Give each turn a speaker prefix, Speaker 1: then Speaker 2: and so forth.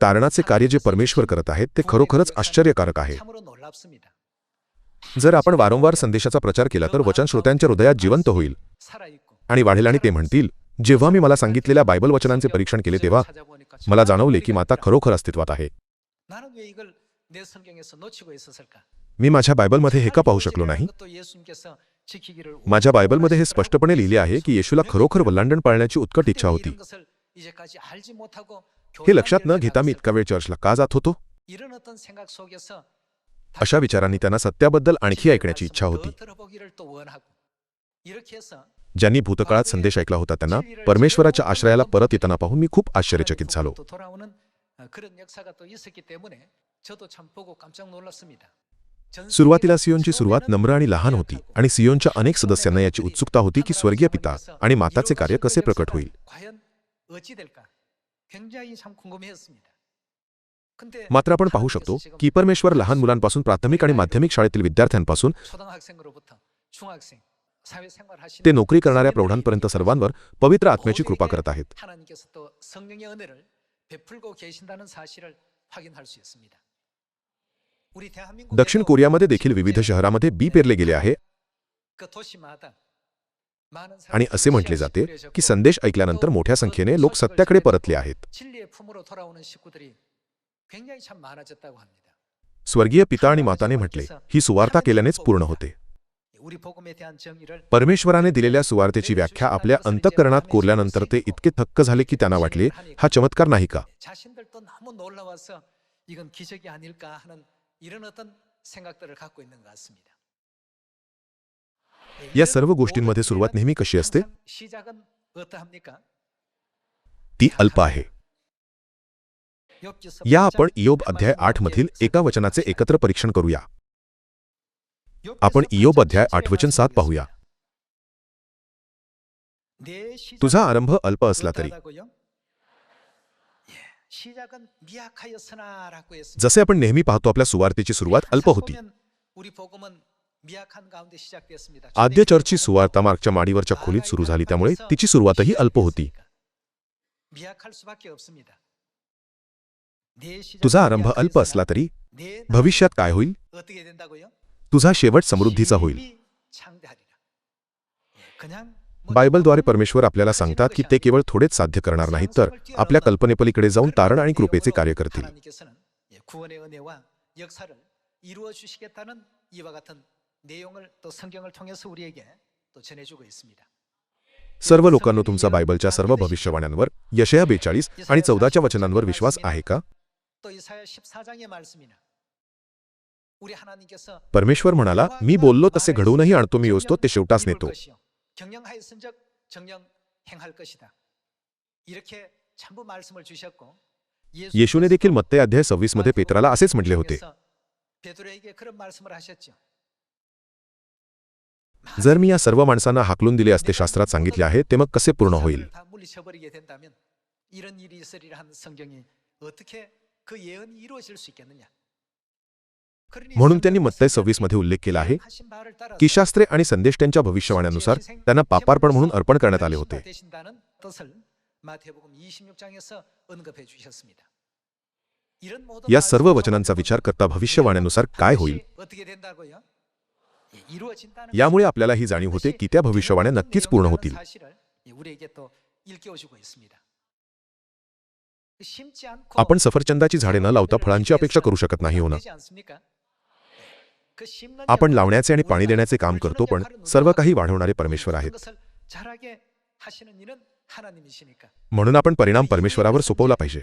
Speaker 1: तारणाचे कार्य जे परमेश्वर करत आहेत ते खरोखरच आश्चर्यकारक आहे. जर आपण वारंवार संदेशाचा प्रचार केला तर वचन श्रोत्यांच्या हृदयात जिवंत होईल आणि वाढेल आणि ते म्हणतील, जेव्हा मी मला सांगितलेल्या बायबल वचनांचे परीक्षण केले तेव्हा मला जाणवले की माता खरोखर अस्तित्वात आहे. मी माझ्या बायबलमध्ये हे का पाहू शकलो नाही? माझ्या बायबलमध्ये हे स्पष्टपणे लिहिले आहे की येशूला खरोखर वल्लांडण पाळण्याची उत्कट इच्छा होती. हे लक्षात न घेता मी इतका वेळ चर्चला का जात होतो? अशा विचारांनी त्यांना सत्याबद्दल आणखी ऐकण्याची इच्छा होती. ज्यांनी भूतकाळात संदेश ऐकला होता त्यांना परमेश्वराच्या आश्रयाला परत येताना पाहून मी खूप आश्चर्यचकित झालो. सुरुवातीला सियोनची सुरुवात नम्र आणि लहान होती आणि सियोनच्या अनेक सदस्यांना याची उत्सुकता होती की स्वर्गीय पिता आणि माताचे कार्य कसे प्रकट होईल. मात्र आपण पाहू शकतो की परमेश्वर लहान मुलांपासून प्राथमिक आणि माध्यमिक शाळेतील विद्यार्थ्यांपासून ते नोकरी करणाऱ्या प्रौढांपर्यंत सर्वांवर पवित्र आत्म्याची कृपा करत आहेत. दक्षिण कोरियामध्ये देखील विविध शहरामध्ये बी पेरले गेले आहे आणि असे म्हटले जाते की संदेश ऐकल्यानंतर मोठ्या संख्येने लोक सत्याकडे परतले आहेत. स्वर्गीय पिता आणि माताने म्हटले, ही सुवार्ता केल्यानेच पूर्ण होते. परमेश्वराने दिलेल्या सुवार्तेची व्याख्या आपल्या अंतःकरणात कोरल्यानंतर ते इतके थक्क झाले की त्यांना वाटले, हा चमत्कार नाही का? या सर्व गोष्टींमध्ये सुरुवात नेहमी कशी असते? ती अल्प आहे. या आपण इयोब अध्याय 8 मधील एका वचनाचे एकत्र परीक्षण करूया. आपण इयोब अध्याय 8 वचन 7 पाहूया. तुझा आरंभ अल्प असला तरी. जसे आपण नेहमी पाहतो आपल्या सुवार्तेची सुरुवात अल्प होती. आद्य चर्चची सुवार्ता मार्कच्या माडीवरच्या खोलीत सुरू झाली त्यामुळे तिची सुरुवातही अल्प होती. तुझा आरंभ अल्प असला तरी भविष्यात काय होईल? तुझा शेवट समृद्धीचा होईल. बायबलद्वारे परमेश्वर आपल्याला सांगतात की ते केवळ थोडेच साध्य करणार नाहीत तर आपल्या कल्पनेपलीकडे जाऊन तारण आणि कृपेचे कार्य करतील. सर्व लोकांना तुमचा बायबलच्या सर्व भविष्यवाण्यांवर यशया 42 आणि 14च्या वचनांवर विश्वास आहे का? परमेश्वर म्हणाला, मी बोललो तसे घडवूनही आणतो, मी योजतो ते शेवटास नेतो. येशूने देखील मत्तई अध्याय 26 मध्ये पेत्राला असेच म्हटले होते. जर मी या सर्व माणसांना हाकलून दिले असते शास्त्रात सांगितले आहे ते मग कसे पूर्ण होईल? म्हणून त्यांनी मत्तई 26 मध्ये उल्लेख केला आहे की शास्त्रे आणि संदेश त्यांच्या भविष्यवाण्यानुसार त्यांना पापार्पण म्हणून अर्पण करण्यात आले होते. या सर्व वचनांचा विचार करता भविष्यवाण्यानुसार काय होईल? यामुळे आपल्याला ही जाणीव होते की त्या भविष्यवाण्या नक्कीच पूर्ण होतील. आपण सफरचंदाची झाडे न लावता फळांची अपेक्षा करू शकत नाही हो ना? आपण लावण्याचे आणि पाणी देण्याचे काम करतो पण सर्व काही वाढवणारे परमेश्वर आहेत. म्हणून आपण परिणाम परमेश्वरावर सोपवला पाहिजे.